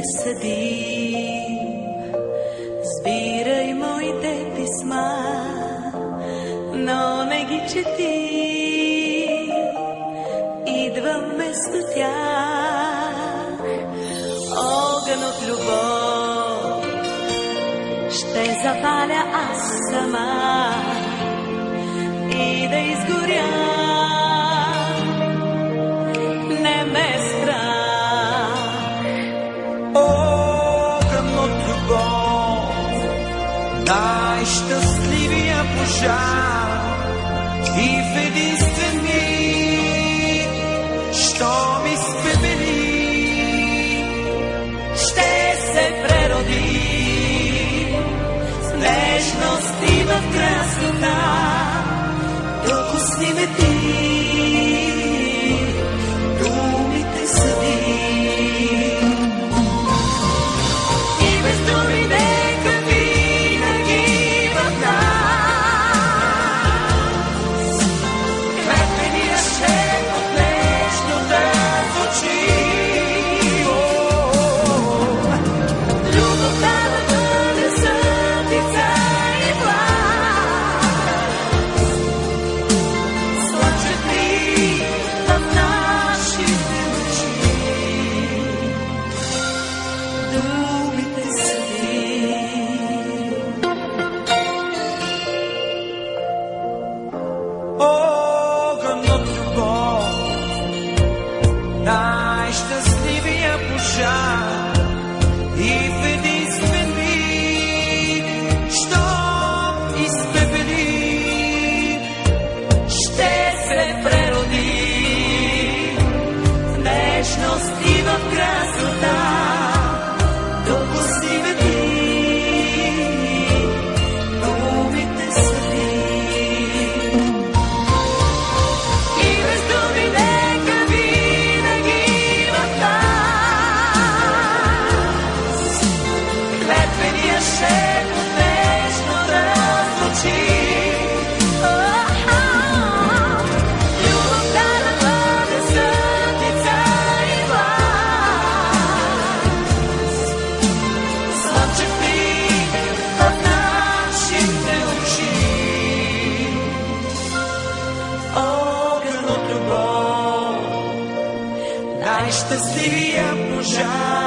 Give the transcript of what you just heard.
те съдим. Сбирай моите писма, но не ги чети. Идвам вместо тях, огън от любов ще запаля аз сама и да изгоря. Не ме страх. Огън от любов, най-щастливия пожар, и в единствен миг, щом изпепели, ще се прероди с нежност и в красота. Допусни ме ти, думите съди. И без думи нека винаги в нас клетвения шепот нещо да звучи. Любовта да бъде съдица и власт, слънчев миг в нашите очи. Думите съди. огън от любов, най-щастливия пожар, и в единствен миг, щом изпепели, Ще се прероди в нежност и в красота. Допусни ме ти, думите съди. И без думи нека винаги в нас клетвения шепот нежно да звучи. Любовта да бъде съдица и власт, слънчев миг в нашите очи. огън от любов, най-щастливия пожар.